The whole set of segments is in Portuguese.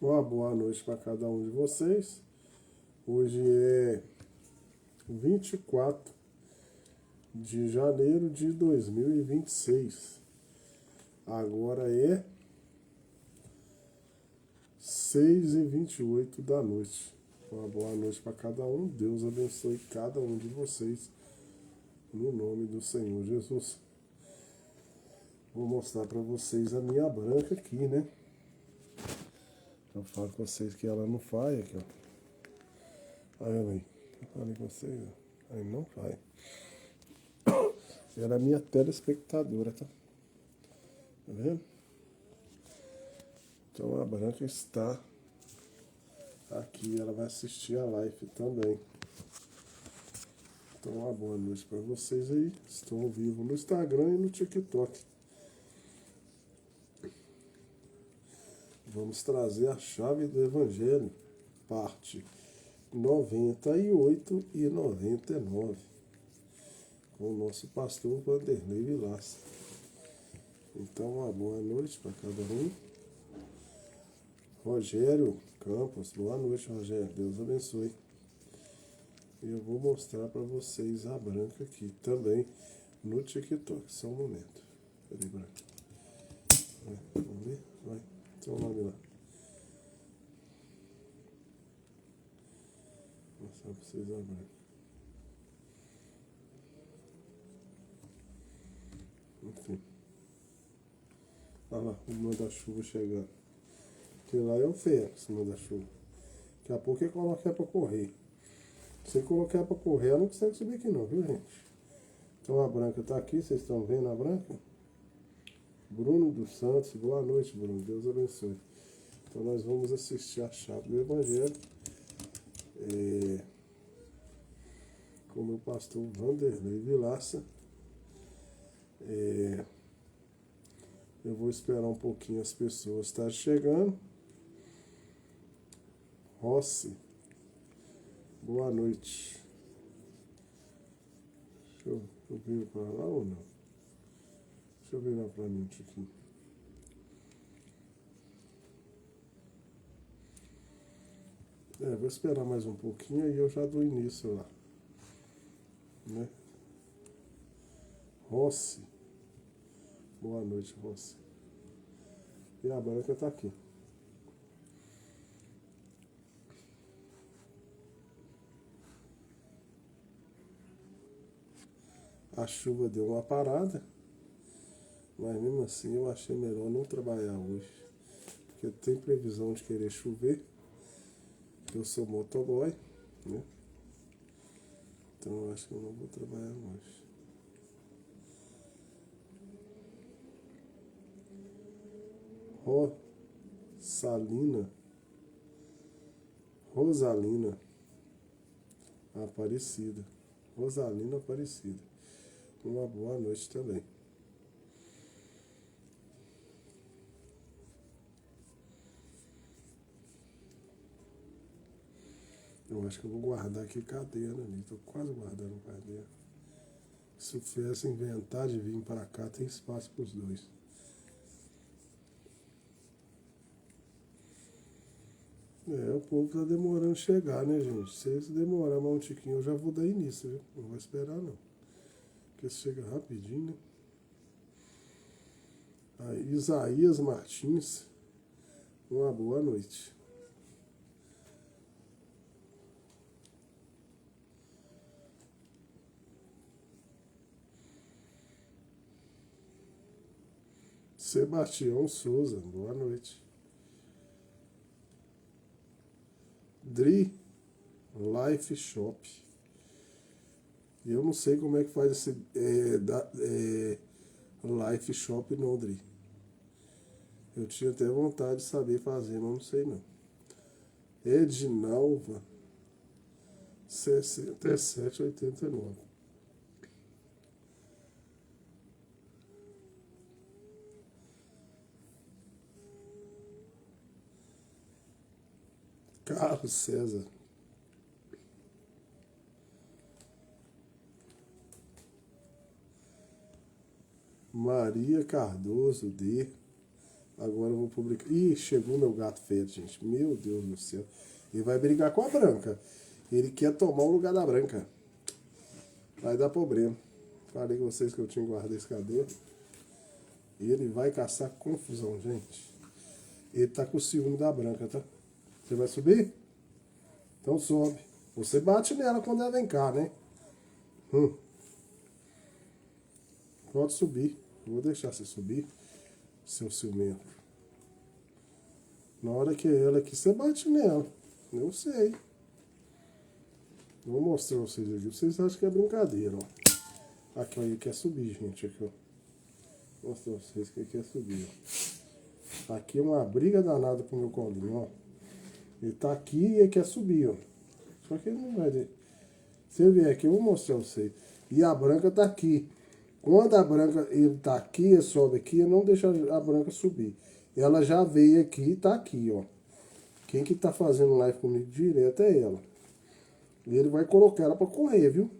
Uma boa noite para cada um de vocês. Hoje é 24 de janeiro de 2026. Agora é 6h28 da noite. Uma boa noite para cada um. Deus abençoe cada um de vocês. No nome do Senhor Jesus. Vou mostrar para vocês a minha branca aqui, né? Eu falo com vocês que ela não faz aqui, ó. Olha ela aí. Eu falei com vocês, ó. Aí não faz. Ela é minha telespectadora, tá? Tá vendo? Então a branca está aqui. Ela vai assistir a live também. Então uma boa noite para vocês aí. Estão ao vivo no Instagram e no TikTok. Vamos trazer a chave do Evangelho, parte 98 e 99, com o nosso pastor Vanderlei Vilaça. Então, uma boa noite para cada um. Rogério Campos, boa noite, Rogério. Deus abençoe. E eu vou mostrar para vocês a branca aqui também no TikTok. Só um momento. Cadê a branca? Vamos ver? Vai. Então, vamos lá. Vou mostrar para vocês a branca. Enfim. Olha lá, o manda-chuva chegando. Que lá é o Fênix, o manda-chuva. Daqui a pouco ele coloca para correr. Se ele colocar para correr, ela não consegue subir aqui não, viu, gente? Então a branca está aqui, vocês estão vendo a branca? Bruno dos Santos, boa noite, Bruno. Deus abençoe. Então nós vamos assistir a chave do Evangelho com o meu pastor Vanderlei Vilaça. Eu vou esperar um pouquinho as pessoas estarem chegando. Rossi, boa noite. Deixa eu vir para lá ou não? Deixa eu virar para mim um pouquinho. Vou esperar mais um pouquinho e eu já dou início lá. Né? Rossi, boa noite, Rossi. E a branca está aqui. A chuva deu uma parada, mas mesmo assim eu achei melhor não trabalhar hoje, porque tem previsão de querer chover. Eu sou motoboy, né? Então eu acho que eu não vou trabalhar hoje. Rosalina Aparecida. Rosalina Aparecida. Uma boa noite também. Eu acho que eu vou guardar aqui cadeira ali. Estou quase guardando cadeira. Se eu tivesse inventar de vir para cá, tem espaço para os dois. O povo tá demorando a chegar, né, gente? Se eles demorar mais um tiquinho, eu já vou dar início, viu? Não vou esperar, não. Porque chega rapidinho, né? Aí, Isaías Martins, uma boa noite. Sebastião Souza, boa noite. Dri Life Shop. E eu não sei como é que faz esse Life Shop não, Dri. Eu tinha até vontade de saber fazer, mas não sei não. Edinalva 6789. Carlos César. Maria Cardoso D. Agora eu vou publicar. Ih, chegou meu gato feio, gente. Meu Deus do céu. Ele vai brigar com a branca. Ele quer tomar o lugar da branca. Vai dar problema. Falei com vocês que eu tinha guardado esse cadê. Ele vai caçar confusão, gente. Ele tá com ciúme da branca, tá? Você vai subir? Então sobe. Você bate nela quando ela vem cá, né? Pode subir. Vou deixar você subir, seu ciumento. Na hora que é ela aqui, você bate nela. Eu sei. Vou mostrar pra vocês aqui. Vocês acham que é brincadeira, ó. Aqui, ó. Ele quer subir, gente. Aqui, ó. Vou mostrar pra vocês que ele quer subir, ó. Aqui é uma briga danada pro meu colinho, ó. Ele tá aqui e ele quer subir, ó. Só que ele não vai... Se você vier aqui, eu vou mostrar pra vocês. E a branca tá aqui. Quando a branca, ele tá aqui, ele sobe aqui, ele não deixa a branca subir. Ela já veio aqui e tá aqui, ó. Quem que tá fazendo live comigo direto é ela. E ele vai colocar ela pra correr, viu?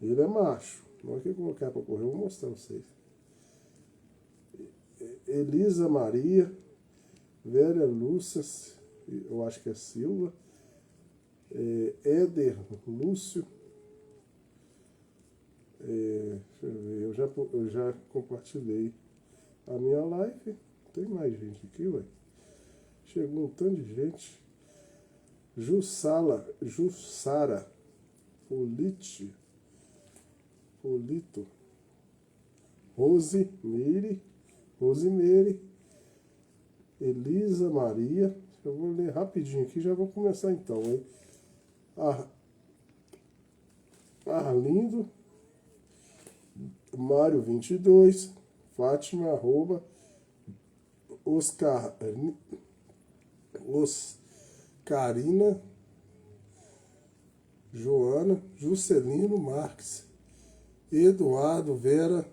Ele é macho. Na hora que eu colocar ela pra correr, eu vou mostrar pra vocês. Elisa Maria, Vera Lúcia, eu acho que é Silva, Éder Lúcio, deixa eu ver, eu já compartilhei a minha live. Tem mais gente aqui, ué. Chegou um tanto de gente. Jussara, Polito, Rosemary, Elisa Maria. Eu vou ler rapidinho aqui, já vou começar então, hein? Arlindo, Mário 22, Fátima, arroba, Oscarina, Joana, Juscelino Marques, Eduardo, Vera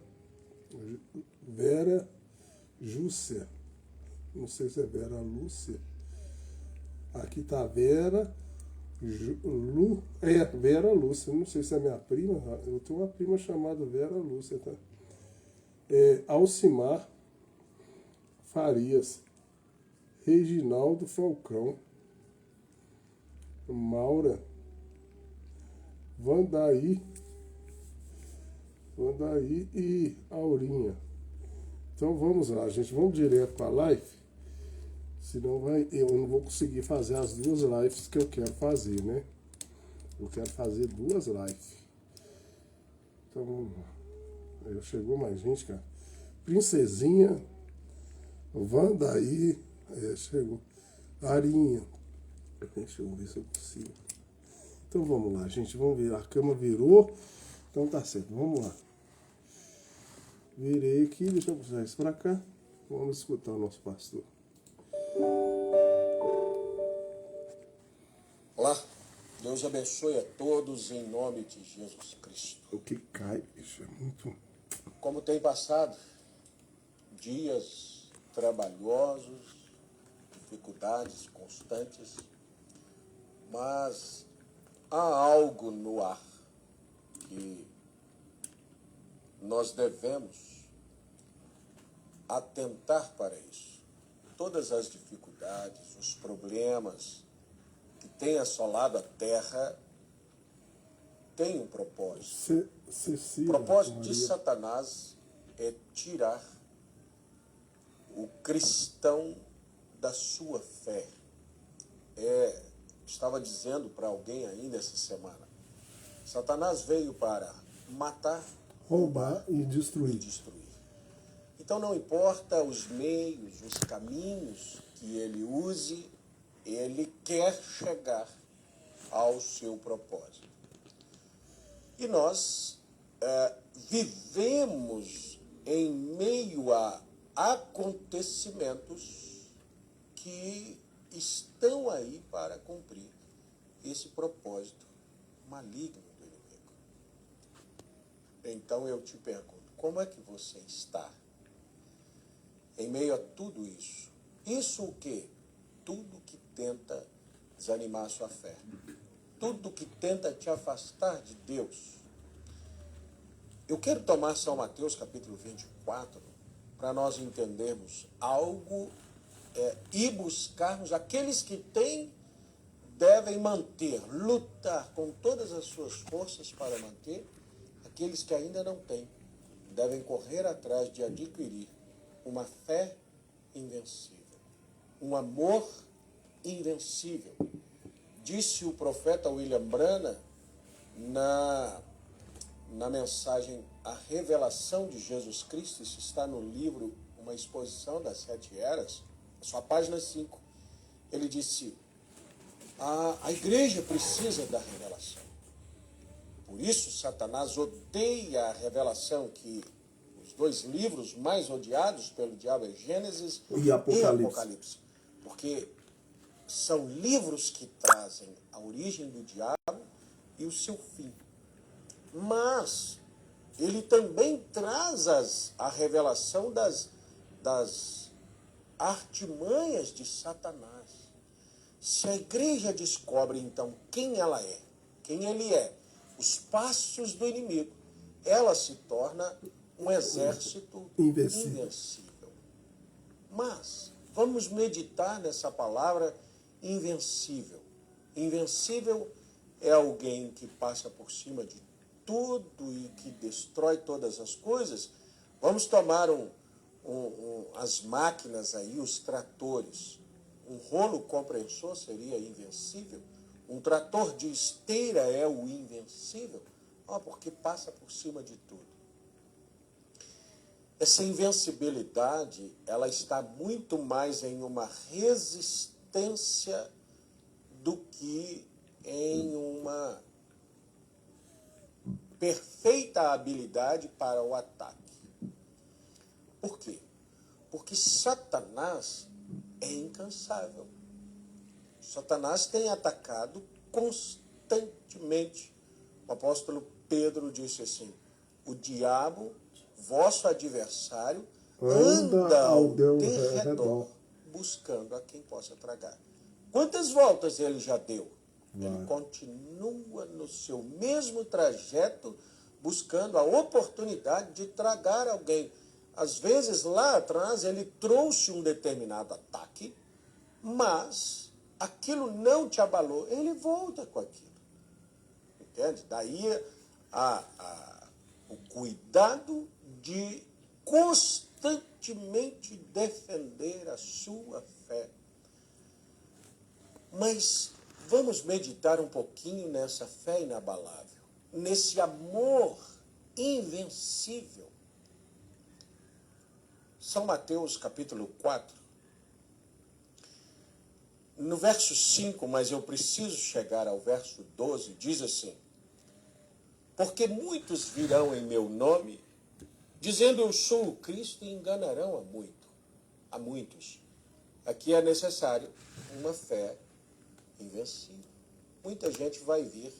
Júcia, não sei se é Vera Lúcia. Aqui tá Vera Vera Lúcia, não sei se é minha prima. Eu tenho uma prima chamada Vera Lúcia, tá? Alcimar Farias, Reginaldo Falcão, Maura, Vandaí e Aurinha. Então vamos lá, gente. Vamos direto para a live. Senão eu não vou conseguir fazer as duas lives que eu quero fazer, né? Eu quero fazer duas lives. Então vamos lá. Chegou mais gente, cara. Princesinha, Vandaí, chegou. Arinha. Deixa eu ver se eu consigo. Então vamos lá, gente. Vamos ver. A cama virou. Então tá certo. Vamos lá. Virei aqui. Deixa eu puxar isso pra cá. Vamos escutar o nosso pastor. Olá. Deus abençoe a todos em nome de Jesus Cristo. O que cai, bicho, é muito... Como tem passado? Dias trabalhosos, dificuldades constantes, mas há algo no ar que nós devemos atentar para isso. Todas as dificuldades, os problemas que têm assolado a terra têm um propósito. O propósito de Satanás é tirar o cristão da sua fé. Estava dizendo para alguém ainda essa semana, Satanás veio para matar, roubar e destruir. Então não importa os meios, os caminhos que ele use, ele quer chegar ao seu propósito. E nós vivemos em meio a acontecimentos que estão aí para cumprir esse propósito maligno do inimigo. Então eu te pergunto, como é que você está em meio a tudo isso? Isso o quê? Tudo que tenta desanimar a sua fé. Tudo que tenta te afastar de Deus. Eu quero tomar São Mateus capítulo 24 para nós entendermos algo e buscarmos. Aqueles que têm devem manter, lutar com todas as suas forças para manter. Aqueles que ainda não têm devem correr atrás de adquirir uma fé invencível, um amor invencível. Disse o profeta William Branham na mensagem A Revelação de Jesus Cristo, isso está no livro Uma Exposição das Sete Eras, sua página 5. Ele disse: a igreja precisa da revelação. Por isso, Satanás odeia a revelação, que os dois livros mais odiados pelo diabo é Gênesis e Apocalipse. Porque são livros que trazem a origem do diabo e o seu fim. Mas ele também traz a revelação das artimanhas de Satanás. Se a igreja descobre, então, quem ela é, quem ele é, os passos do inimigo, ela se torna um exército invencível. Mas vamos meditar nessa palavra invencível. Invencível é alguém que passa por cima de tudo e que destrói todas as coisas. Vamos tomar as máquinas aí, os tratores. Um rolo compressor seria invencível. Um trator de esteira é o invencível, porque passa por cima de tudo. Essa invencibilidade, ela está muito mais em uma resistência do que em uma perfeita habilidade para o ataque. Por quê? Porque Satanás é incansável. Satanás tem atacado constantemente. O apóstolo Pedro disse assim: o diabo, vosso adversário, anda ao derredor, buscando a quem possa tragar. Quantas voltas ele já deu? Ele continua no seu mesmo trajeto, buscando a oportunidade de tragar alguém. Às vezes, lá atrás, ele trouxe um determinado ataque, mas aquilo não te abalou, ele volta com aquilo. Entende? Daí o cuidado de constantemente defender a sua fé. Mas vamos meditar um pouquinho nessa fé inabalável, nesse amor invencível. São Mateus capítulo 4, no verso 5, mas eu preciso chegar ao verso 12, diz assim: porque muitos virão em meu nome, dizendo eu sou o Cristo, e enganarão a muitos. Aqui é necessário uma fé invencível. Muita gente vai vir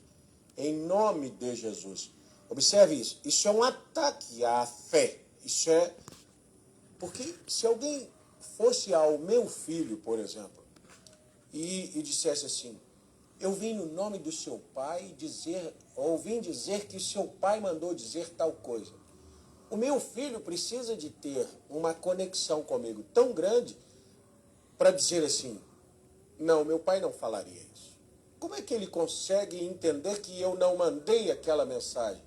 em nome de Jesus. Observe isso. Isso é um ataque à fé. Isso é... Porque se alguém fosse ao meu filho, por exemplo, e dissesse assim: eu vim no nome do seu pai dizer, ou vim dizer que seu pai mandou dizer tal coisa. O meu filho precisa de ter uma conexão comigo tão grande para dizer assim: não, meu pai não falaria isso. Como é que ele consegue entender que eu não mandei aquela mensagem?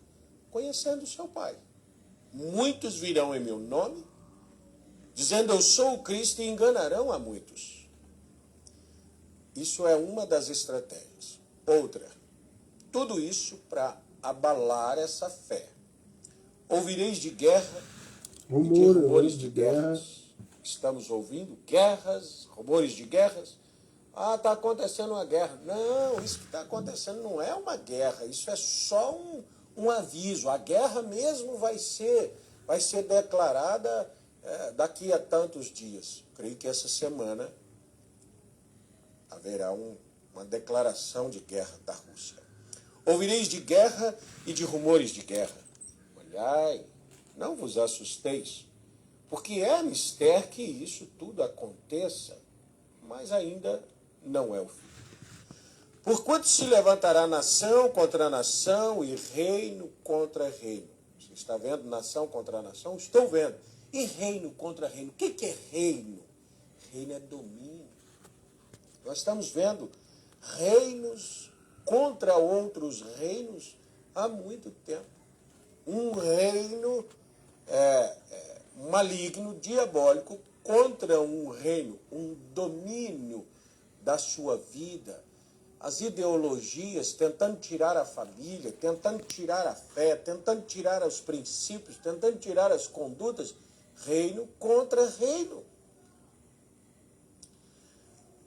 Conhecendo o seu pai. Muitos virão em meu nome, dizendo eu sou o Cristo, e enganarão a muitos. Isso é uma das estratégias. Outra, tudo isso para abalar essa fé. Ouvireis de guerra e de rumores de guerras. Estamos ouvindo guerras, rumores de guerras. Está acontecendo uma guerra. Não, isso que está acontecendo não é uma guerra, isso é só um aviso. A guerra mesmo vai ser declarada daqui a tantos dias. Creio que essa semana haverá uma declaração de guerra da Rússia. Ouvireis de guerra e de rumores de guerra. Olhai, não vos assusteis, porque é mister que isso tudo aconteça, mas ainda não é o fim. Porquanto se levantará nação contra nação e reino contra reino. Você está vendo nação contra nação? Estou vendo. E reino contra reino. O que é reino? Reino é domínio. Nós estamos vendo reinos contra outros reinos há muito tempo. Um reino maligno, diabólico, contra um reino, um domínio da sua vida. As ideologias tentando tirar a família, tentando tirar a fé, tentando tirar os princípios, tentando tirar as condutas. Reino contra reino.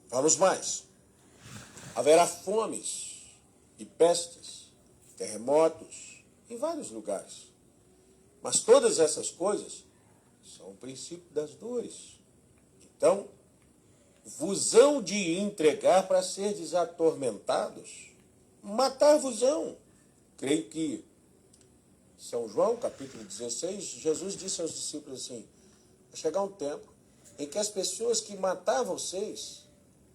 Vamos mais. Haverá fomes e pestes, terremotos em vários lugares. Mas todas essas coisas são o princípio das dores. Então, vos-ão de entregar para serdes atormentados, matar-vos-ão. Creio que São João, capítulo 16, Jesus disse aos discípulos assim, vai chegar um tempo em que as pessoas que matavam vocês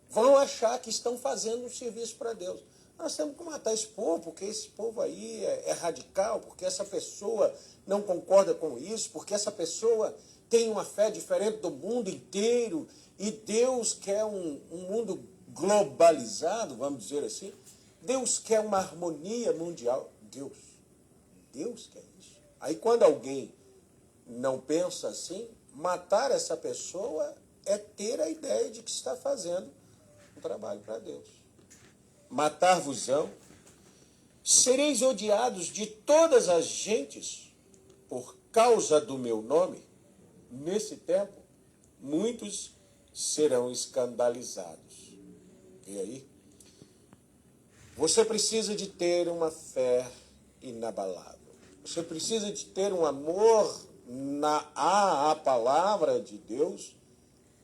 vão achar que estão fazendo um serviço para Deus. Nós temos que matar esse povo, porque esse povo aí é radical, porque essa pessoa não concorda com isso, porque essa pessoa tem uma fé diferente do mundo inteiro, e Deus quer um mundo globalizado, vamos dizer assim. Deus quer uma harmonia mundial. Deus quer isso. Aí quando alguém não pensa assim, matar essa pessoa é ter a ideia de que está fazendo um trabalho para Deus. Matar-vos-ão, sereis odiados de todas as gentes por causa do meu nome. Nesse tempo, muitos serão escandalizados. E aí? Você precisa de ter uma fé inabalável. Você precisa de ter um amor à palavra de Deus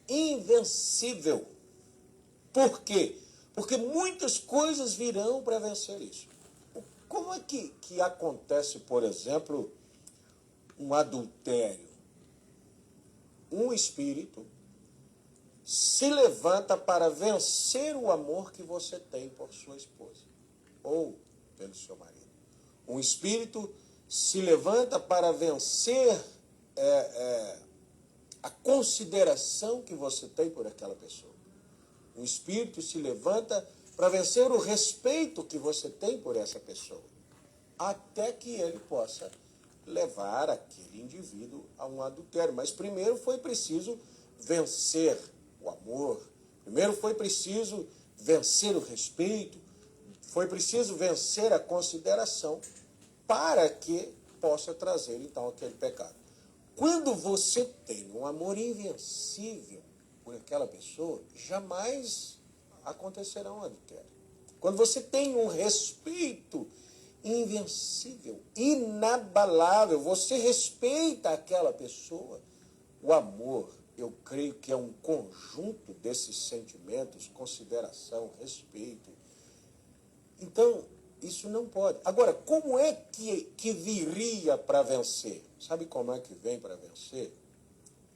invencível. Por quê? Porque muitas coisas virão para vencer isso. Como é que acontece, por exemplo, um adultério? Um espírito se levanta para vencer o amor que você tem por sua esposa ou pelo seu marido. Um espírito se levanta para vencer a consideração que você tem por aquela pessoa. Um espírito se levanta para vencer o respeito que você tem por essa pessoa, até que ele possa levar aquele indivíduo a um adultério. Mas primeiro foi preciso vencer o amor, primeiro foi preciso vencer o respeito, foi preciso vencer a consideração para que possa trazer então aquele pecado. Quando você tem um amor invencível por aquela pessoa, jamais acontecerá um adultério. Quando você tem um respeito invencível, inabalável, você respeita aquela pessoa, o amor, eu creio que é um conjunto desses sentimentos, consideração, respeito. Então, isso não pode. Agora, como é que viria para vencer? Sabe como é que vem para vencer?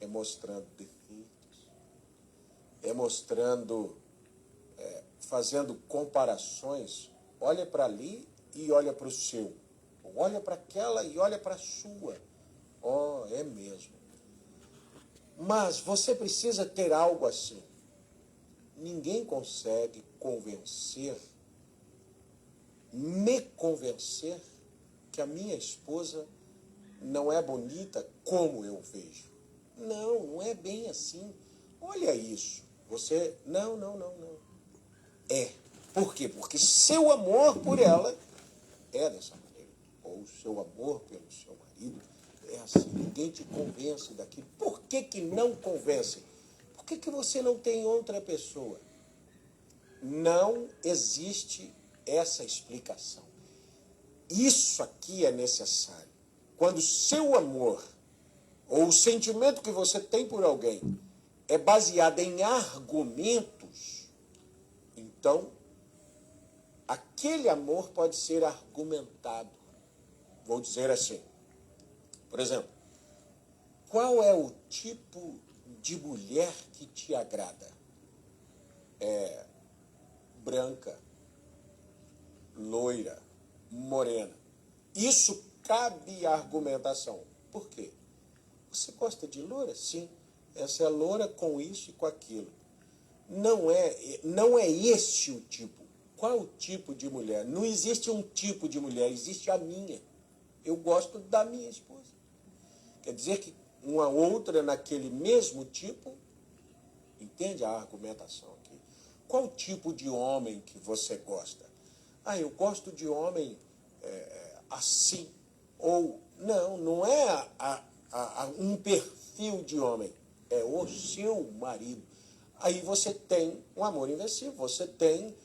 É mostrando defeitos. É mostrando, fazendo comparações. Olha para ali e olha para o seu. Olha para aquela e olha para a sua. É mesmo. Mas você precisa ter algo assim. Ninguém consegue me convencer que a minha esposa não é bonita como eu vejo. Não é bem assim. Olha isso. Você, não. É. Por quê? Porque seu amor por ela é dessa maneira. Ou seu amor pelo seu marido é assim. Ninguém te convence daquilo. Por que não convence? Por que você não tem outra pessoa? Não existe essa explicação. Isso aqui é necessário. Quando o seu amor ou o sentimento que você tem por alguém é baseado em argumentos, então aquele amor pode ser argumentado. Vou dizer assim, por exemplo, qual é o tipo de mulher que te agrada? Branca, loira, morena. Isso cabe à argumentação. Por quê? Você gosta de loura? Sim. Essa é loura com isso e com aquilo. Não é esse o tipo. Qual o tipo de mulher? Não existe um tipo de mulher, existe a minha. Eu gosto da minha esposa. Quer dizer que uma outra naquele mesmo tipo, entende a argumentação aqui? Qual tipo de homem que você gosta? Ah, eu gosto de homem assim. Ou, não é um perfil de homem, é o seu marido. Aí você tem um amor invencível, você tem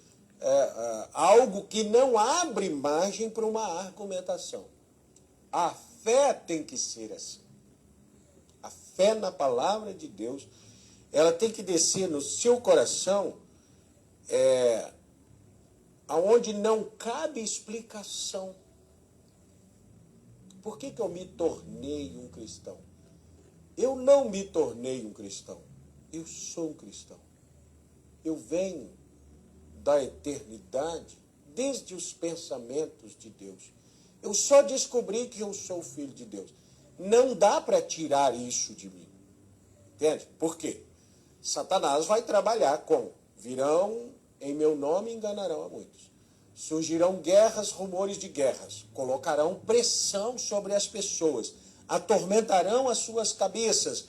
algo que não abre margem para uma argumentação. A fé tem que ser assim. A fé na palavra de Deus, ela tem que descer no seu coração, aonde não cabe explicação. Por que eu me tornei um cristão? Eu não me tornei um cristão. Eu sou um cristão. Eu venho da eternidade, desde os pensamentos de Deus. Eu só descobri que eu sou filho de Deus. Não dá para tirar isso de mim. Entende? Por quê? Satanás vai trabalhar virão em meu nome e enganarão a muitos. Surgirão guerras, rumores de guerras. Colocarão pressão sobre as pessoas. Atormentarão as suas cabeças.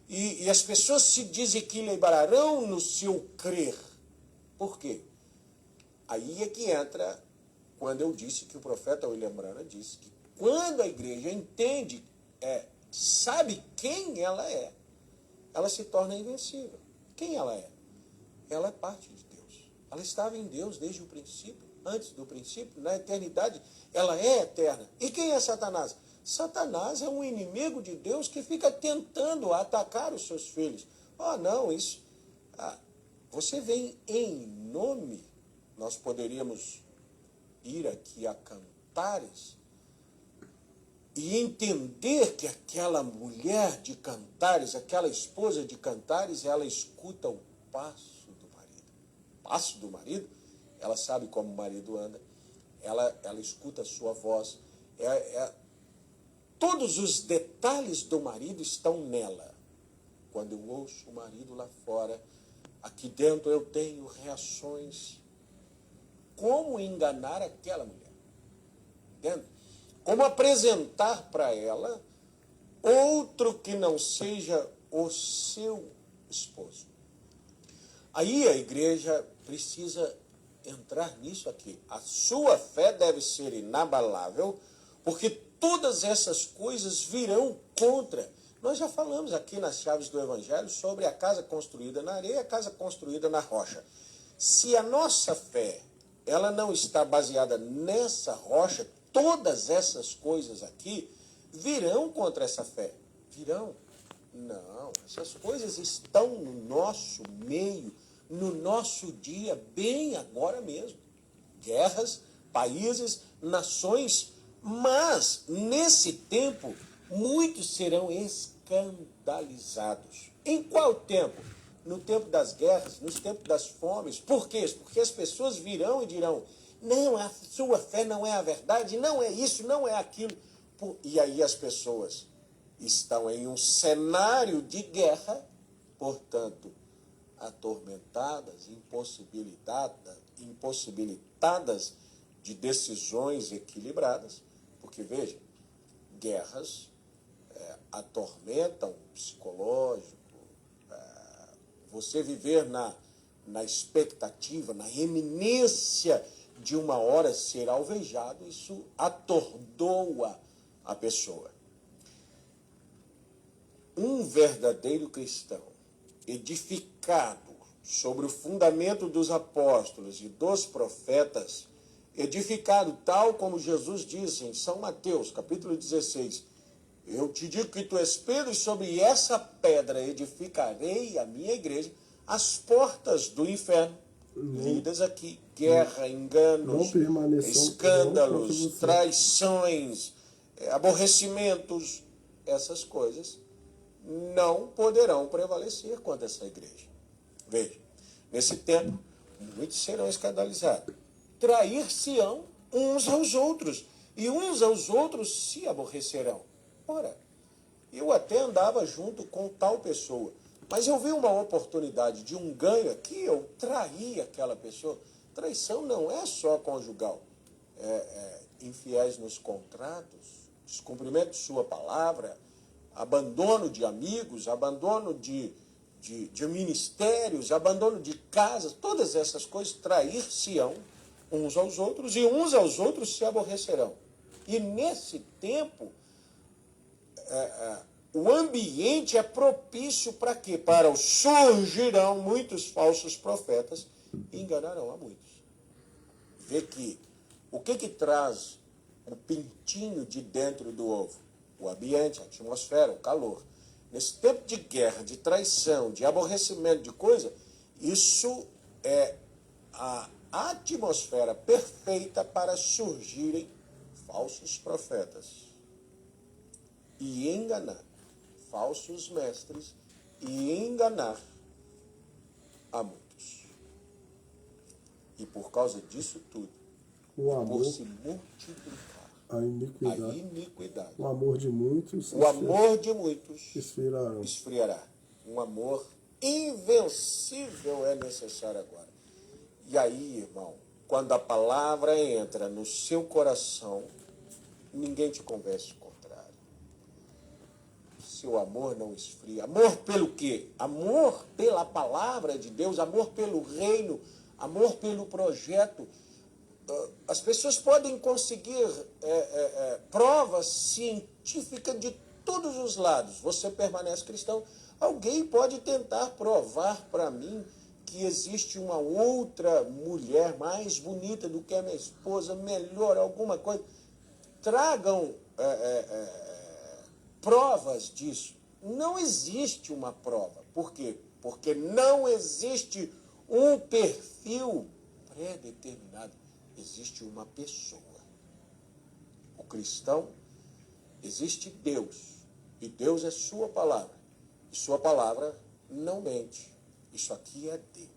E as pessoas se desequilibrarão no seu crer. Por quê? Aí é que entra quando eu disse que o profeta William Branham disse que quando a igreja entende, sabe quem ela é, ela se torna invencível. Quem ela é? Ela é parte de Deus. Ela estava em Deus desde o princípio, antes do princípio, na eternidade. Ela é eterna. E quem é Satanás? Satanás é um inimigo de Deus que fica tentando atacar os seus filhos. Não, isso... você vem em nome... Nós poderíamos ir aqui a Cantares e entender que aquela mulher de Cantares, aquela esposa de Cantares, ela escuta o passo do marido. O passo do marido, ela sabe como o marido anda, ela escuta a sua voz. Todos os detalhes do marido estão nela. Quando eu ouço o marido lá fora, aqui dentro eu tenho reações. Como enganar aquela mulher? Entende? Como apresentar para ela outro que não seja o seu esposo. Aí a igreja precisa entrar nisso aqui. A sua fé deve ser inabalável, porque todas essas coisas virão contra. Nós já falamos aqui nas chaves do Evangelho sobre a casa construída na areia e a casa construída na rocha. Se a nossa fé ela não está baseada nessa rocha, todas essas coisas aqui virão contra essa fé. Virão? Não, essas coisas estão no nosso meio, no nosso dia, bem agora mesmo. Guerras, países, nações, mas nesse tempo muitos serão escandalizados. Em qual tempo? No tempo das guerras, nos tempos das fomes. Por quê? Porque as pessoas virão e dirão, não, a sua fé não é a verdade, não é isso, não é aquilo. E aí as pessoas estão em um cenário de guerra, portanto, atormentadas, impossibilitadas de decisões equilibradas. Porque, veja, guerras atormentam o psicológico. Você viver na expectativa, na eminência de uma hora ser alvejado, isso atordoa a pessoa. Um verdadeiro cristão, edificado sobre o fundamento dos apóstolos e dos profetas, edificado tal como Jesus disse em São Mateus, capítulo 16, eu te digo que tu és Pedro, e sobre essa pedra edificarei a minha igreja. As portas do inferno, lidas aqui, guerra, enganos, escândalos, traições, aborrecimentos, essas coisas não poderão prevalecer contra essa igreja. Veja, nesse tempo, muitos serão escandalizados. Trair-se-ão uns aos outros, e uns aos outros se aborrecerão. Ora, eu até andava junto com tal pessoa, mas eu vi uma oportunidade de um ganho aqui, eu traí aquela pessoa. Traição não é só conjugal. Infiéis nos contratos, descumprimento de sua palavra, abandono de amigos, abandono de ministérios, abandono de casas, todas essas coisas trair-se-ão uns aos outros e uns aos outros se aborrecerão. E nesse tempo, o ambiente é propício para quê? Para o surgirão muitos falsos profetas e enganarão a muitos. Vê que o que traz o pintinho de dentro do ovo? O ambiente, a atmosfera, o calor. Nesse tempo de guerra, de traição, de aborrecimento de coisa, isso é a atmosfera perfeita para surgirem falsos profetas e enganar, falsos mestres e enganar a muitos. E por causa disso tudo, O amor, por se multiplicar a iniquidade, o amor de muitos o amor de muitos esfriarão. esfriará. Um amor invencível é necessário agora. E aí, irmão, quando a palavra entra no seu coração, ninguém te convence o contrário. Seu amor não esfria. Amor pelo quê? Amor pela palavra de Deus, amor pelo reino, amor pelo projeto. As pessoas podem conseguir provas científicas de todos os lados. Você permanece cristão. Alguém pode tentar provar para mim que existe uma outra mulher mais bonita do que a minha esposa, melhor, alguma coisa. Tragam provas disso. Não existe uma prova. Por quê? Porque não existe um perfil pré-determinado. Existe uma pessoa. O cristão, existe Deus. E Deus é sua palavra. E sua palavra não mente. Isso aqui é Deus.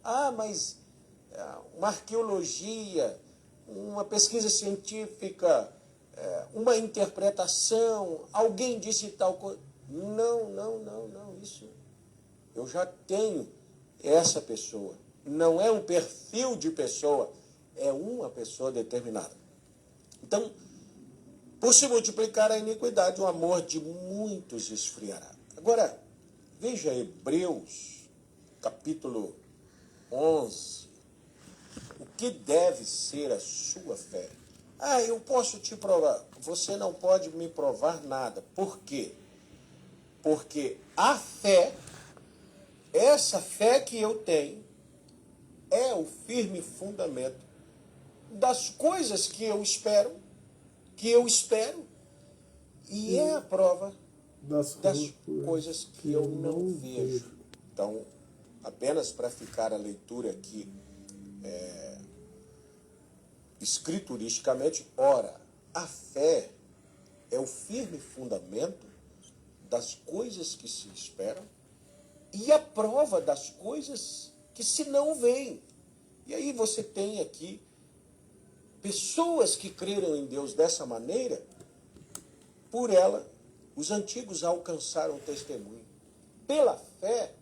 Ah, mas uma arqueologia, uma pesquisa científica, uma interpretação, alguém disse tal coisa. Não. Isso eu já tenho essa pessoa. Não é um perfil de pessoa, é uma pessoa determinada. Então, por se multiplicar a iniquidade, o amor de muitos esfriará. Agora, veja Hebreus, capítulo 11. O que deve ser a sua fé? Ah, eu posso te provar. Você não pode me provar nada. Por quê? Porque a fé, essa fé que eu tenho, é o firme fundamento das coisas que eu espero, e é a prova das coisas que eu não vejo. Então, apenas para ficar a leitura aqui escrituristicamente, ora, a fé é o firme fundamento das coisas que se esperam e a prova das coisas que se não veem. E aí você tem aqui pessoas que creram em Deus dessa maneira, por ela, os antigos alcançaram testemunho. Pela fé,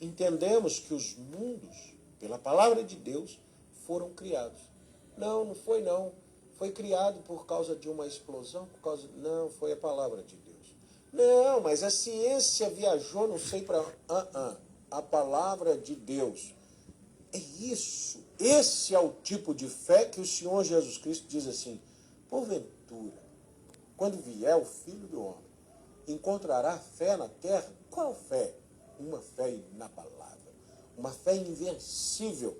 entendemos que os mundos, pela palavra de Deus, foram criados. Não foi não. Foi criado por causa de uma explosão, não, foi a palavra de Deus. Não, mas a ciência viajou, não sei para... A palavra de Deus. É isso. Esse é o tipo de fé que o Senhor Jesus Cristo diz assim: porventura, quando vier o Filho do Homem, encontrará fé na terra? Qual fé? Uma fé inabalável, uma fé invencível.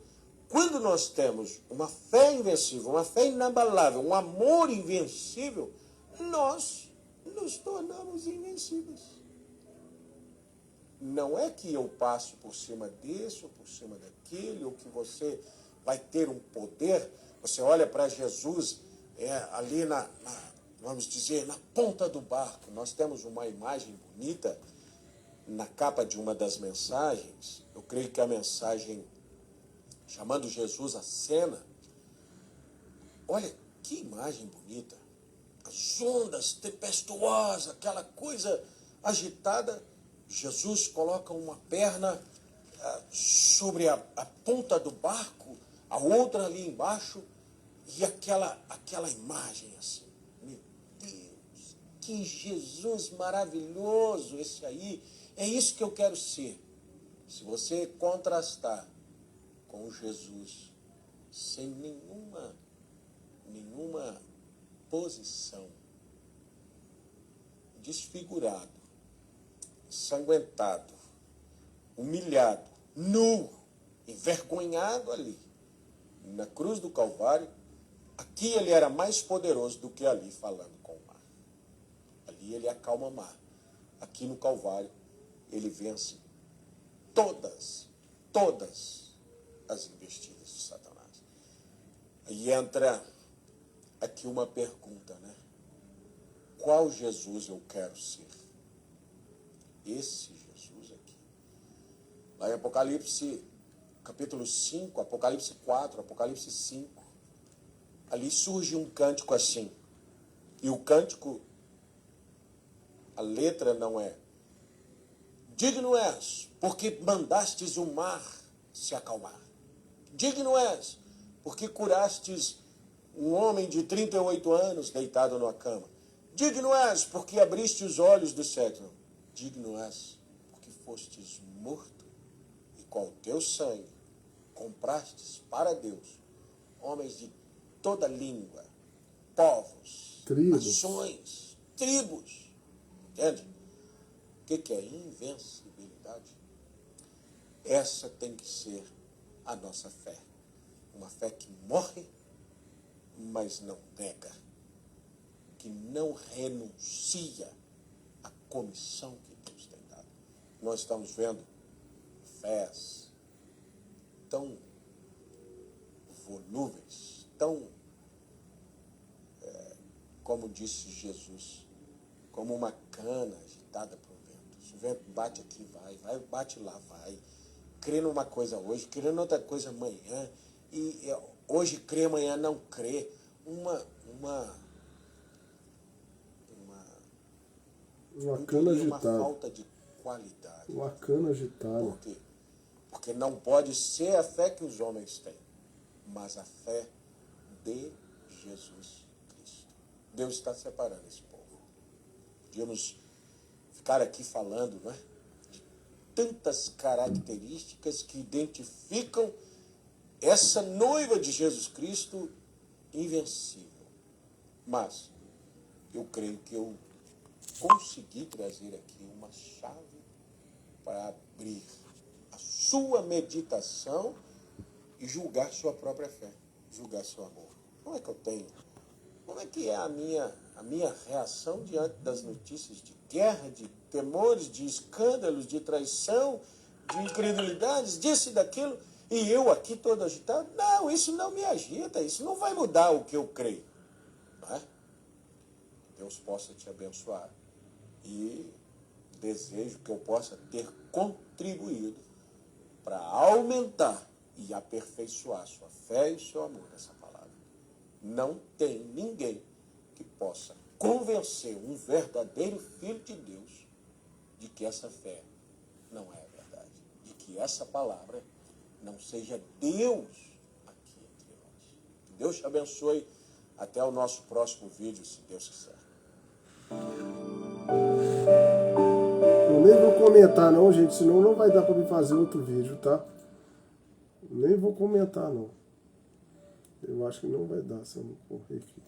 Quando nós temos uma fé invencível, uma fé inabalável, um amor invencível, nós nos tornamos invencíveis. Não é que eu passo por cima desse ou por cima daquele, ou que você vai ter um poder. Você olha para Jesus ali vamos dizer, na ponta do barco. Nós temos uma imagem bonita na capa de uma das mensagens. Eu creio que a mensagem chamando Jesus à cena. Olha que imagem bonita. aquelas ondas tempestuosas, aquela coisa agitada, Jesus coloca uma perna sobre a ponta do barco, a outra ali embaixo, e aquela imagem assim. Meu Deus, que Jesus maravilhoso esse aí. É isso que eu quero ser. Se você contrastar com Jesus sem nenhuma posição, desfigurado, ensanguentado, humilhado, nu, envergonhado ali, na cruz do Calvário, aqui ele era mais poderoso do que ali falando com o mar. Ali ele acalma o mar. Aqui no Calvário ele vence todas as investidas de Satanás. Aí entra aqui uma pergunta, né? Qual Jesus eu quero ser? Esse Jesus aqui. Lá em Apocalipse, capítulo 5, Apocalipse 4, Apocalipse 5, ali surge um cântico assim. E o cântico, a letra não é: digno és, porque mandastes o mar se acalmar. Digno és, porque curastes um homem de 38 anos deitado numa cama. Digno és, porque abriste os olhos do cego. Digno és, porque fostes morto, e com o teu sangue comprastes para Deus homens de toda língua, povos, nações, tribos. Entende? O que é invencibilidade? Essa tem que ser a nossa fé. Uma fé que morre, mas não nega. Que não renuncia à comissão que Deus tem dado. Nós estamos vendo fés tão volúveis, tão, como disse Jesus, como uma cana agitada por um vento. Se o vento bate aqui, vai, bate lá, vai. Crê numa coisa hoje, crê noutra coisa amanhã, e hoje crê, amanhã não crê. Uma cana agitada. Uma falta de qualidade. Uma cana agitada. Por quê? Porque não pode ser a fé que os homens têm, mas a fé de Jesus Cristo. Deus está separando esse povo. Podíamos ficar aqui falando, não é? De tantas características que identificam essa noiva de Jesus Cristo invencível. Mas eu creio que eu consegui trazer aqui uma chave para abrir a sua meditação e julgar sua própria fé, julgar seu amor. Como é que eu tenho? Como é que é a minha reação diante das notícias de guerra, de temores, de escândalos, de traição, de incredulidades, disso e daquilo, e eu aqui todo agitado? Não, isso não me agita, isso não vai mudar o que eu creio. Não é? Deus possa te abençoar. E desejo que eu possa ter contribuído para aumentar e aperfeiçoar sua fé e seu amor nessa palavra. Não tem ninguém que possa convencer um verdadeiro filho de Deus de que essa fé não é verdade, de que essa palavra não seja Deus aqui entre nós. Que Deus te abençoe. Até o nosso próximo vídeo, se Deus quiser. Eu nem vou comentar não, gente, senão não vai dar para me fazer outro vídeo, tá? Nem vou comentar não. Eu acho que não vai dar se eu não correr aqui.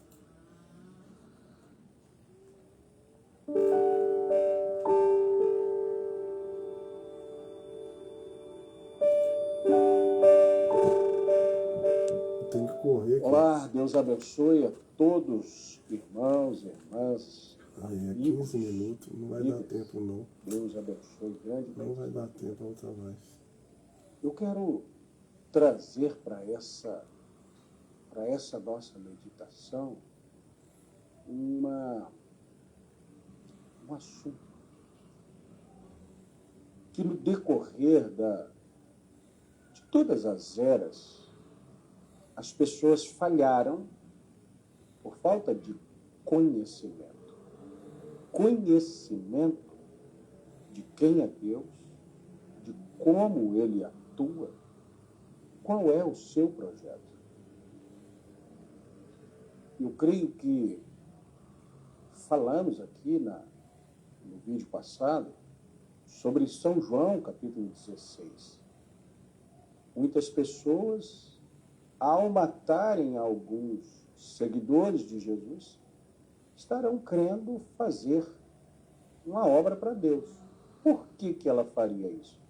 Eu tenho que correr aqui. Olá, Deus abençoe a todos, irmãos e irmãs. Aí é 15 minutos, não vai dar tempo não. Deus abençoe grande. Não vai dar tempo a outra mais. Eu quero trazer para essa nossa meditação um assunto que no decorrer de todas as eras, as pessoas falharam por falta de conhecimento. Conhecimento de quem é Deus, de como Ele atua, qual é o seu projeto. Eu creio que falamos aqui no vídeo passado sobre São João, capítulo 16. Muitas pessoas, ao matarem alguns seguidores de Jesus, estarão crendo fazer uma obra para Deus. Por que ela faria isso?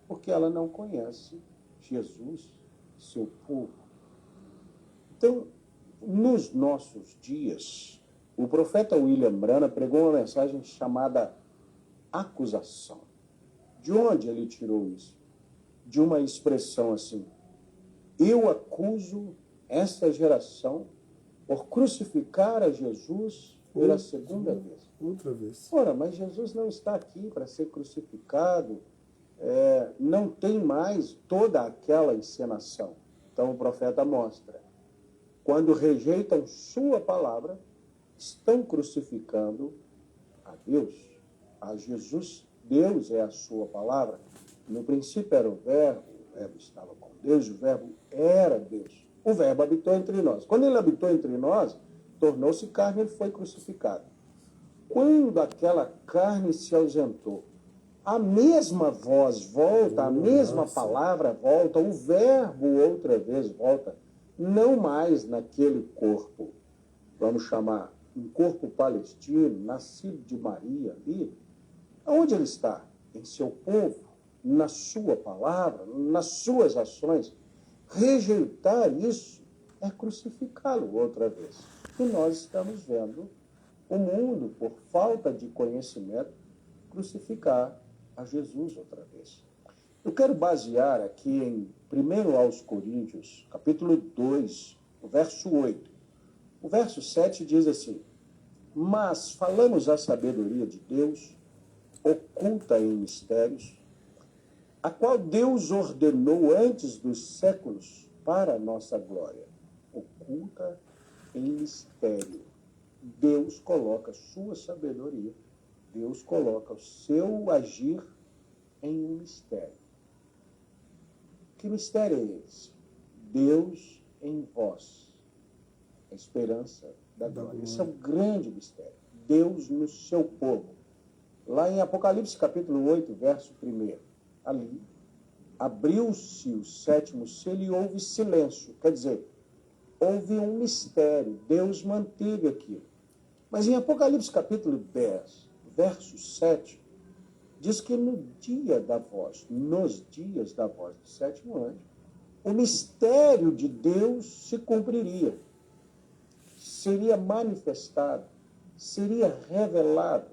Porque ela não conhece Jesus, seu povo. Então, nos nossos dias, o profeta William Branham pregou uma mensagem chamada acusação. De onde ele tirou isso? De uma expressão assim: eu acuso esta geração por crucificar a Jesus pela segunda vez. Outra vez. Ora, mas Jesus não está aqui para ser crucificado, não tem mais toda aquela encenação. Então o profeta mostra, quando rejeitam sua palavra, estão crucificando a Deus, a Jesus. Deus é a sua palavra. No princípio era o verbo estava com Deus, o verbo era Deus. O verbo habitou entre nós. Quando ele habitou entre nós, tornou-se carne, ele foi crucificado. Quando aquela carne se ausentou, a mesma voz volta, a mesma palavra volta, o verbo outra vez volta, não mais naquele corpo, vamos chamar um corpo palestino, nascido de Maria ali. Onde ele está? Em seu povo, na sua palavra, nas suas ações. Rejeitar isso é crucificá-lo outra vez. E nós estamos vendo o mundo, por falta de conhecimento, crucificar a Jesus outra vez. Eu quero basear aqui em 1 aos Coríntios, capítulo 2, o verso 8. O verso 7 diz assim: mas falamos a sabedoria de Deus, oculta em mistérios, a qual Deus ordenou antes dos séculos para a nossa glória. Oculta em mistério. Deus coloca sua sabedoria, Deus coloca o seu agir em um mistério. Que mistério é esse? Deus em vós, a esperança da glória. Esse é um grande mistério. Deus no seu povo. Lá em Apocalipse capítulo 8, verso 1, ali, abriu-se o sétimo selo e houve silêncio. Quer dizer, houve um mistério. Deus manteve aquilo. Mas em Apocalipse capítulo 10, verso 7, diz que no dia da voz, nos dias da voz do sétimo anjo, o mistério de Deus se cumpriria. Seria manifestado, seria revelado.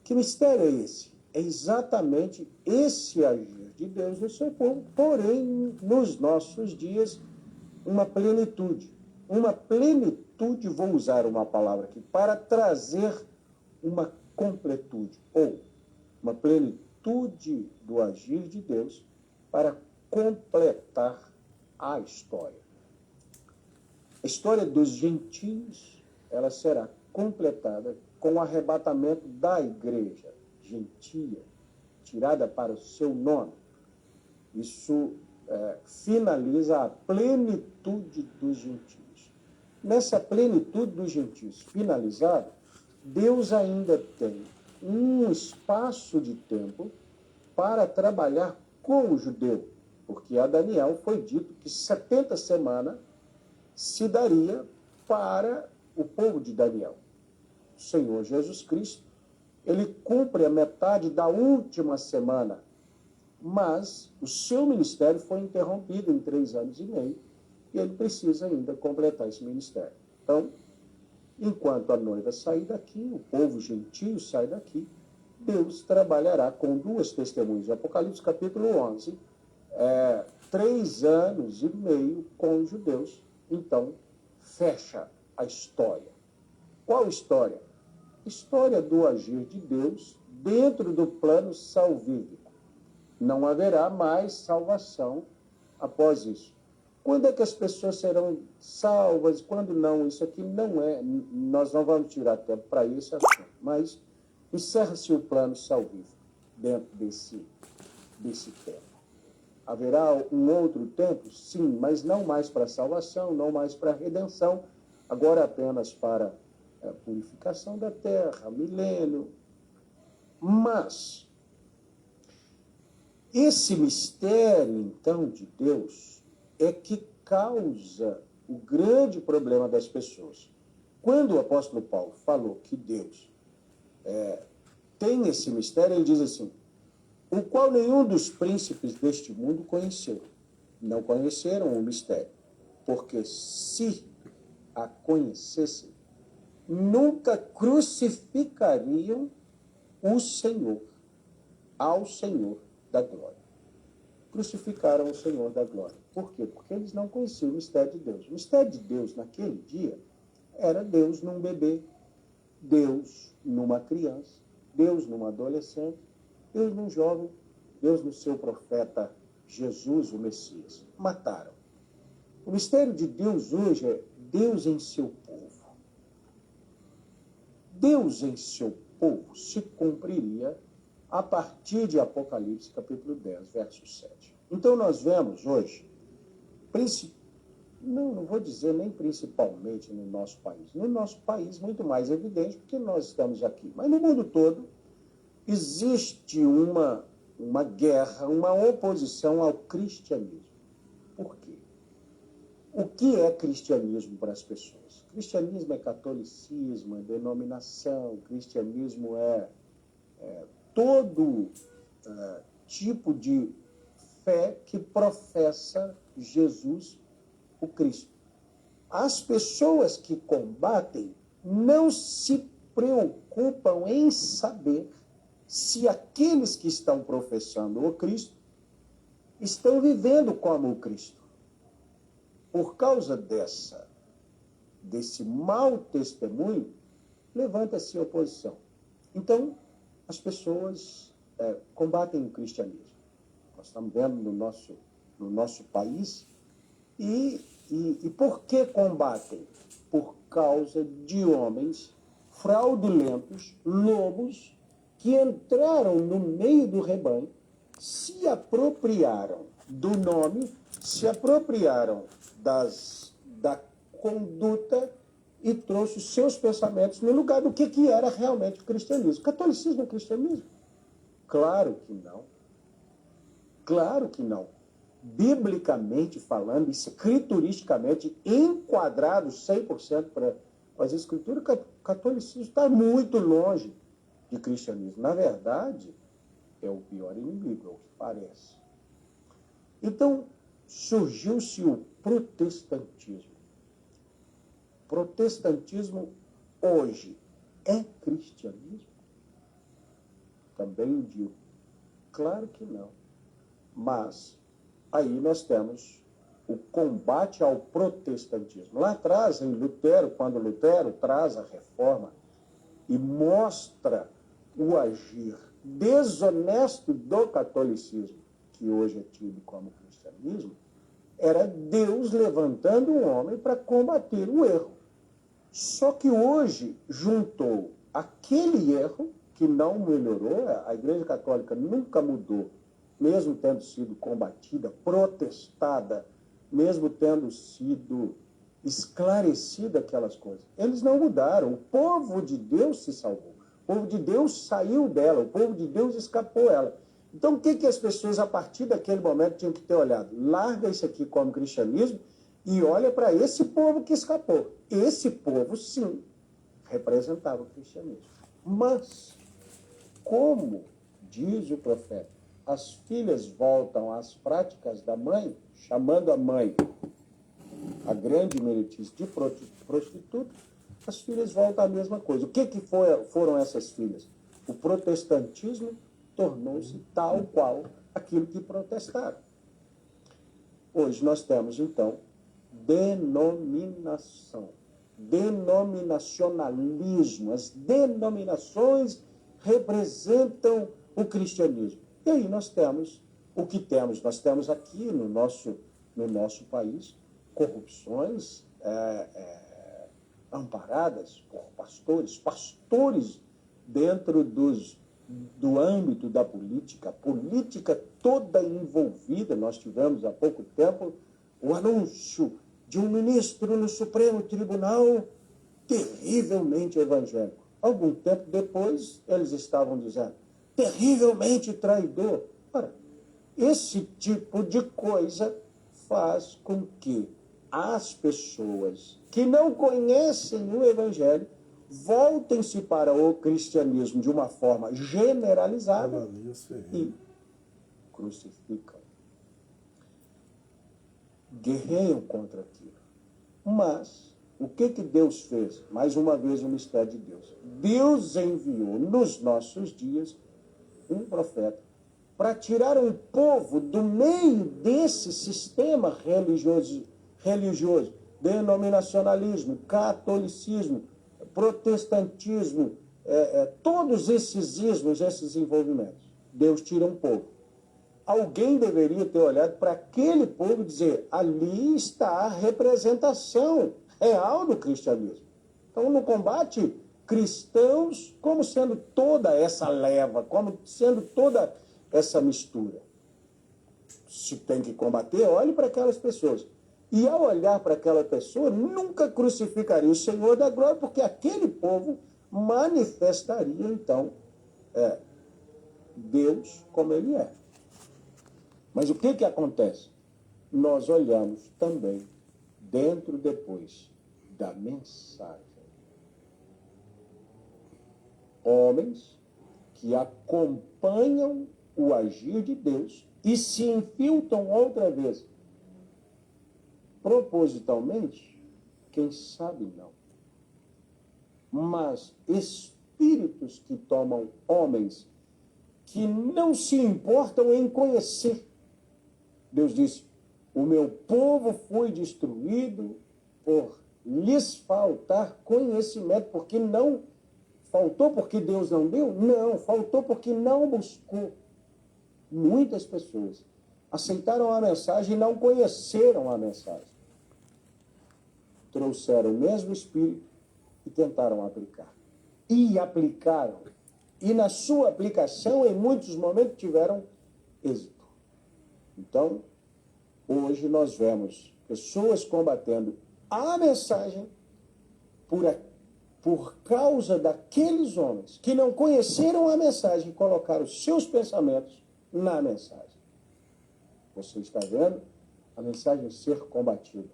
Que mistério é esse? É exatamente esse agir de Deus no seu povo, porém, nos nossos dias, uma plenitude. Uma plenitude, vou usar uma palavra aqui, para trazer uma completude, ou uma plenitude do agir de Deus para completar a história. A história dos gentios, ela será completada com o arrebatamento da igreja gentia, tirada para o seu nome. Isso finaliza a plenitude dos gentios. Nessa plenitude dos gentios finalizada, Deus ainda tem um espaço de tempo para trabalhar com o judeu, porque a Daniel foi dito que 70 semanas se daria para o povo de Daniel. O Senhor Jesus Cristo, ele cumpre a metade da última semana, mas o seu ministério foi interrompido em 3 anos e meio e ele precisa ainda completar esse ministério. Então, enquanto a noiva sair daqui, o povo gentio sai daqui, Deus trabalhará com 2 testemunhas. Apocalipse capítulo 11, 3 anos e meio com os judeus. Então, fecha a história. Qual história? História do agir de Deus dentro do plano salvífico. Não haverá mais salvação após isso. Quando é que as pessoas serão salvas? Quando não? Isso aqui não é... Nós não vamos tirar tempo para isso, mas encerra-se o plano salvífico dentro desse tempo. Haverá um outro tempo? Sim, mas não mais para salvação, não mais para redenção, agora apenas para a purificação da terra, milênio. Mas esse mistério, então, de Deus é que causa o grande problema das pessoas. Quando o apóstolo Paulo falou que Deus tem esse mistério, ele diz assim: o qual nenhum dos príncipes deste mundo conheceu. Não conheceram o mistério, porque se a conhecessem, nunca crucificariam o Senhor, ao Senhor da glória. Crucificaram o Senhor da glória. Por quê? Porque eles não conheciam o mistério de Deus. O mistério de Deus naquele dia era Deus num bebê, Deus numa criança, Deus numa adolescente, Deus num jovem, Deus no seu profeta Jesus, o Messias. Mataram. O mistério de Deus hoje é Deus em seu povo. Deus em seu povo se cumpriria a partir de Apocalipse, capítulo 10, verso 7. Então nós vemos hoje, não vou dizer nem principalmente no nosso país muito mais evidente, porque nós estamos aqui, mas no mundo todo existe uma guerra, uma oposição ao cristianismo. Por quê? O que é cristianismo para as pessoas? Cristianismo é catolicismo, é denominação, cristianismo é todo tipo de fé que professa Jesus, o Cristo. As pessoas que combatem não se preocupam em saber se aqueles que estão professando o Cristo estão vivendo como o Cristo. Por causa desse mau testemunho, levanta-se oposição. Então, as pessoas combatem o cristianismo. Nós estamos vendo no nosso país. E por que combatem? Por causa de homens fraudulentos, lobos, que entraram no meio do rebanho, se apropriaram do nome, se apropriaram da conduta e trouxe os seus pensamentos no lugar do que era realmente o cristianismo. Catolicismo é cristianismo? Claro que não. Claro que não. Biblicamente falando, escrituristicamente enquadrado 100% para as escrituras, o catolicismo está muito longe de cristianismo. Na verdade, é o pior inimigo, é o que parece. Então, surgiu-se o protestantismo. Protestantismo hoje é cristianismo? Também digo, claro que não. Mas aí nós temos o combate ao protestantismo. Lá atrás, em Lutero, quando Lutero traz a reforma e mostra o agir desonesto do catolicismo, que hoje é tido como cristianismo, era Deus levantando um homem para combater o erro. Só que hoje juntou aquele erro, que não melhorou, a Igreja Católica nunca mudou, mesmo tendo sido combatida, protestada, mesmo tendo sido esclarecida aquelas coisas. Eles não mudaram. O povo de Deus se salvou. O povo de Deus saiu dela. O povo de Deus escapou ela. Então, o que as pessoas, a partir daquele momento, tinham que ter olhado? Larga isso aqui como cristianismo e olha para esse povo que escapou. Esse povo, sim, representava o cristianismo. Mas, como diz o profeta, as filhas voltam às práticas da mãe, chamando a mãe, a grande meretriz, de prostituta, as filhas voltam à mesma coisa. O que foram essas filhas? O protestantismo tornou-se tal qual aquilo que protestaram. Hoje nós temos, então, denominação, denominacionalismo. As denominações representam o cristianismo. E aí nós temos o que temos. Nós temos aqui no nosso no nosso país corrupções amparadas por pastores dentro do âmbito da política, a política toda envolvida. Nós tivemos há pouco tempo o anúncio de um ministro no Supremo Tribunal terrivelmente evangélico. Algum tempo depois, eles estavam dizendo, terrivelmente traidor. Ora, esse tipo de coisa faz com que as pessoas que não conhecem o Evangelho voltem-se para o cristianismo de uma forma generalizada e crucificam. Guerreiam contra aquilo. Mas o que Deus fez? Mais uma vez o mistério de Deus. Deus enviou nos nossos dias um profeta para tirar um povo do meio desse sistema religioso, denominacionalismo, catolicismo, protestantismo, todos esses ismos, esses envolvimentos. Deus tira um povo. Alguém deveria ter olhado para aquele povo e dizer, ali está a representação real do cristianismo. Então, no combate, cristãos como sendo toda essa leva, como sendo toda essa mistura. Se tem que combater, olhe para aquelas pessoas. E ao olhar para aquela pessoa, nunca crucificaria o Senhor da glória, porque aquele povo manifestaria, então, Deus como ele é. Mas o que acontece? Nós olhamos também dentro depois da mensagem. Homens que acompanham o agir de Deus e se infiltram outra vez. Propositalmente, quem sabe não. Mas espíritos que tomam homens que não se importam em conhecer. Deus disse, o meu povo foi destruído por lhes faltar conhecimento, porque não faltou porque Deus não deu? Não, faltou porque não buscou. Muitas pessoas aceitaram a mensagem e não conheceram a mensagem. Trouxeram o mesmo espírito e tentaram aplicar. E aplicaram. E na sua aplicação, em muitos momentos, tiveram êxito. Então, hoje nós vemos pessoas combatendo a mensagem por causa daqueles homens que não conheceram a mensagem e colocaram os seus pensamentos na mensagem. Você está vendo a mensagem ser combatida.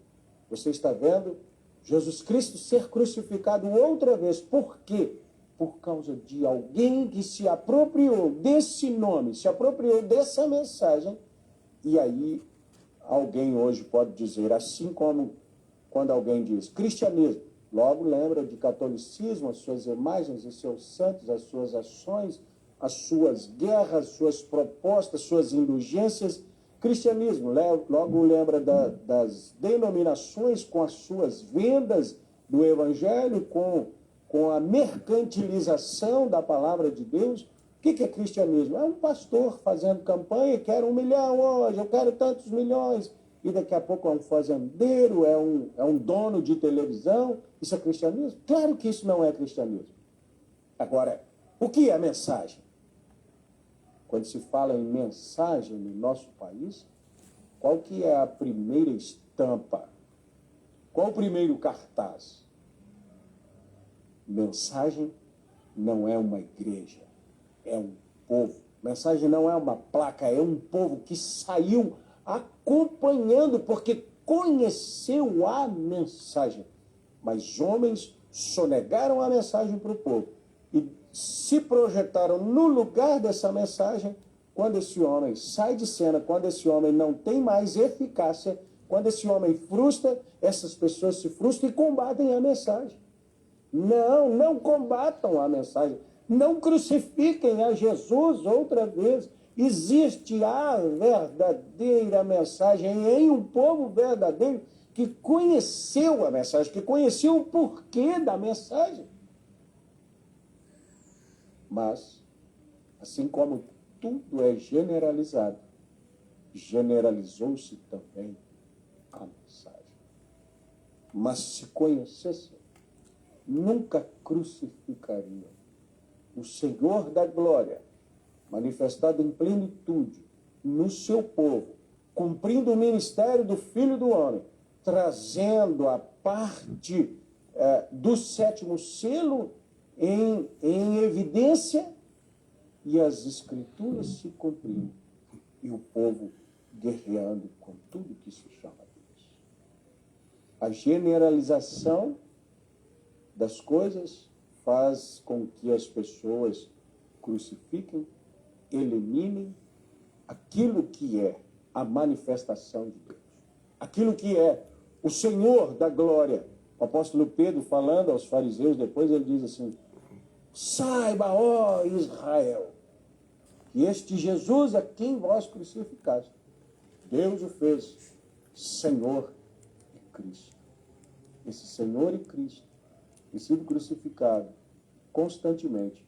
Você está vendo Jesus Cristo ser crucificado outra vez. Por quê? Por causa de alguém que se apropriou desse nome, se apropriou dessa mensagem. E aí, alguém hoje pode dizer, assim como quando alguém diz cristianismo, logo lembra de catolicismo, as suas imagens, os seus santos, as suas ações, as suas guerras, suas propostas, suas indulgências. Cristianismo, logo lembra das denominações com as suas vendas do evangelho, com a mercantilização da palavra de Deus. O que é cristianismo? É um pastor fazendo campanha, quero 1 milhão hoje, eu quero tantos milhões. E daqui a pouco é um fazendeiro, é um dono de televisão. Isso é cristianismo? Claro que isso não é cristianismo. Agora, o que é mensagem? Quando se fala em mensagem no nosso país, qual que é a primeira estampa? Qual o primeiro cartaz? Mensagem não é uma igreja, é um povo. Mensagem não é uma placa, é um povo que saiu acompanhando, porque conheceu a mensagem. Mas homens sonegaram a mensagem para o povo e se projetaram no lugar dessa mensagem. Quando esse homem sai de cena, quando esse homem não tem mais eficácia, quando esse homem frustra, essas pessoas se frustram e combatem a mensagem. Não combatam a mensagem. Não crucifiquem a Jesus outra vez. Existe a verdadeira mensagem em um povo verdadeiro que conheceu a mensagem, que conheceu o porquê da mensagem. Mas, assim como tudo é generalizado, generalizou-se também a mensagem. Mas se conhecessem, nunca crucificariam o Senhor da glória, manifestado em plenitude no seu povo, cumprindo o ministério do Filho do Homem, trazendo a parte do sétimo selo em evidência, e as Escrituras se cumprindo, e o povo guerreando com tudo que se chama Deus. A generalização das coisas faz com que as pessoas crucifiquem, eliminem aquilo que é a manifestação de Deus, aquilo que é o Senhor da glória. O apóstolo Pedro, falando aos fariseus, depois ele diz assim: saiba, ó Israel, que este Jesus a quem vós crucificaste, Deus o fez Senhor e Cristo. Esse Senhor e Cristo tem sido crucificado constantemente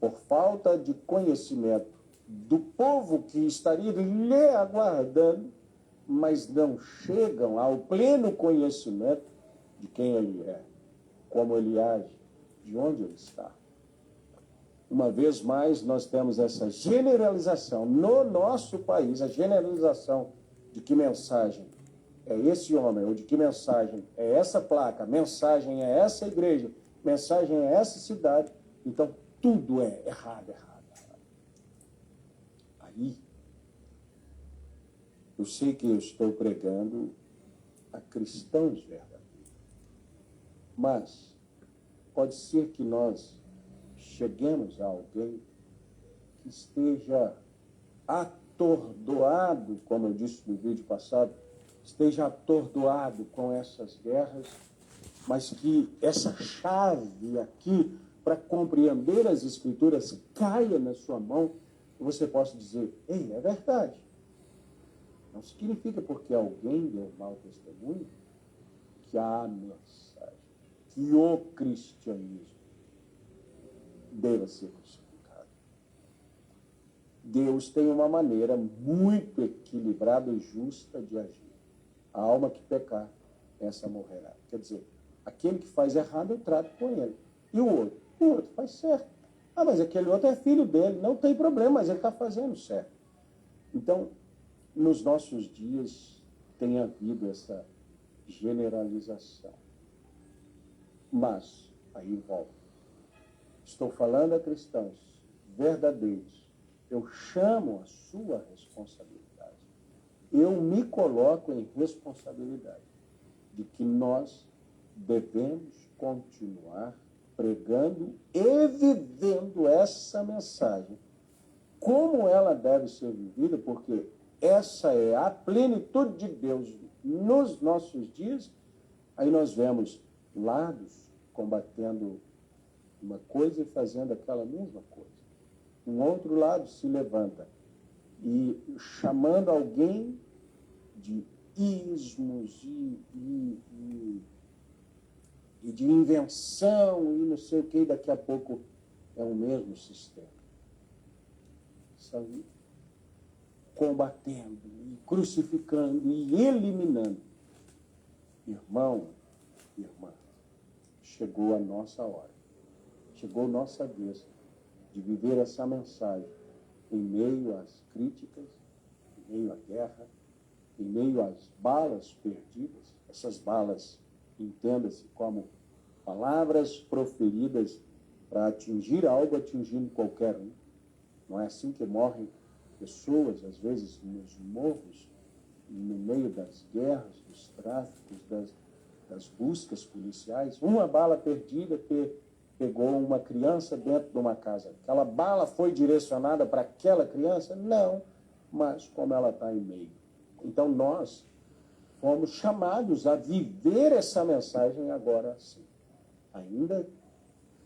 por falta de conhecimento do povo que estaria lhe aguardando, mas não chegam ao pleno conhecimento de quem ele é, como ele age, de onde ele está. Uma vez mais, nós temos essa generalização no nosso país, a generalização de que mensagem é esse homem, ou de que mensagem é essa placa, mensagem é essa igreja, mensagem é essa cidade. Então, tudo é errado. Aí, eu sei que eu estou pregando a cristãos verdadeiros, mas pode ser que nós cheguemos a alguém que esteja atordoado, como eu disse no vídeo passado, esteja atordoado com essas guerras, mas que essa chave aqui para compreender as Escrituras caia na sua mão e você possa dizer: ei, é verdade. Não significa porque alguém deu mau testemunho que a mensagem, que o cristianismo deva ser crucificado. Deus tem uma maneira muito equilibrada e justa de agir. A alma que pecar, essa morrerá. Quer dizer, aquele que faz errado, eu trato com ele. E o outro? O outro faz certo. Ah, mas aquele outro é filho dele. Não tem problema, mas ele está fazendo certo. Então, nos nossos dias, tem havido essa generalização. Mas, aí volta. Estou falando a cristãos verdadeiros. Eu chamo a sua responsabilidade. Eu me coloco em responsabilidade de que nós devemos continuar pregando e vivendo essa mensagem como ela deve ser vivida, porque essa é a plenitude de Deus nos nossos dias. Aí nós vemos lados combatendo uma coisa e fazendo aquela mesma coisa. Um outro lado se levanta e chamando alguém de ismos e de invenção e não sei o que, e daqui a pouco é o mesmo sistema. Sabe? Combatendo, e crucificando e eliminando. Irmão, irmã, chegou a nossa hora. Chegou a nossa vez de viver essa mensagem em meio às críticas, em meio à guerra, em meio às balas perdidas. Essas balas, entenda-se como palavras proferidas para atingir algo, atingindo qualquer um. Não é assim que morrem pessoas, às vezes, nos morros, no meio das guerras, dos tráficos, das buscas policiais. Uma bala perdida pegou uma criança dentro de uma casa. Aquela bala foi direcionada para aquela criança? Não, mas como ela está em meio. Então nós fomos chamados a viver essa mensagem agora sim. Ainda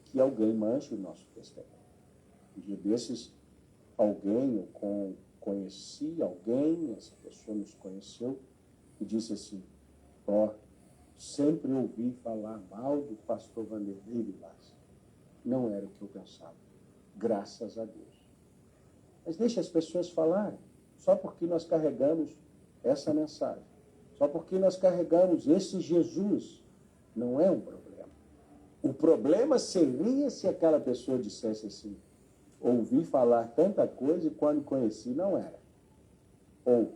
que alguém manche o nosso testemunho. Um dia desses, alguém, eu conheci alguém, essa pessoa nos conheceu, e disse assim: sempre ouvi falar mal do pastor Vanderlei Vilas. Não era o que eu pensava. Graças a Deus. Mas deixa as pessoas falarem. Só porque nós carregamos essa mensagem. Só porque nós carregamos esse Jesus, não é um problema. O problema seria se aquela pessoa dissesse assim, ouvi falar tanta coisa e quando conheci não era. Ou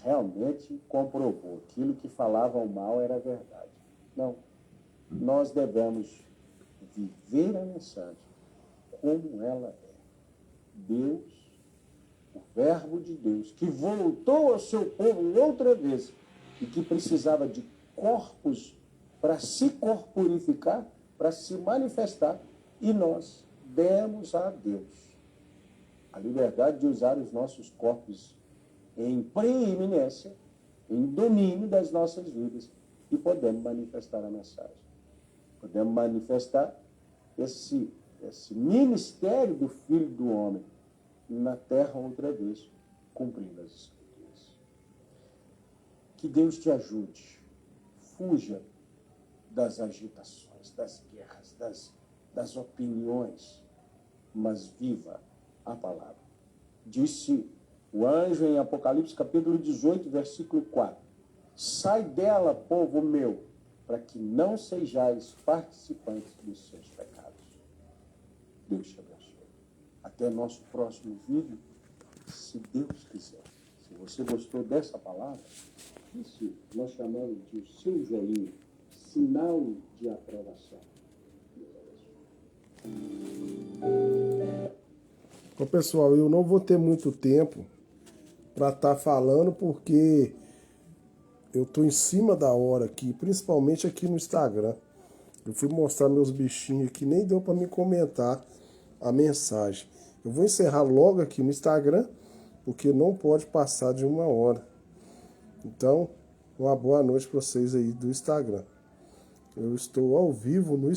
realmente comprovou aquilo que falavam mal era verdade. Não. Nós devemos viver a mensagem como ela é. Deus, o Verbo de Deus, que voltou ao seu povo outra vez e que precisava de corpos para se corporificar, para se manifestar, e nós demos a Deus a liberdade de usar os nossos corpos em preeminência, em domínio das nossas vidas, e podemos manifestar a mensagem. Podemos manifestar esse ministério do Filho do Homem na terra outra vez, cumprindo as Escrituras. Que Deus te ajude. Fuja das agitações, das guerras, das opiniões, mas viva a palavra. Disse o anjo em Apocalipse capítulo 18, versículo 4. Sai dela, povo meu, para que não sejais participantes dos seus pecados. Deus te abençoe. Até nosso próximo vídeo, se Deus quiser. Se você gostou dessa palavra, isso nós chamamos de o seu joinha, sinal de aprovação. Bom, pessoal, eu não vou ter muito tempo para estar falando, porque eu estou em cima da hora aqui, principalmente aqui no Instagram. Eu fui mostrar meus bichinhos aqui, nem deu para me comentar a mensagem. Eu vou encerrar logo aqui no Instagram, porque não pode passar de 1 hora. Então, uma boa noite para vocês aí do Instagram. Eu estou ao vivo no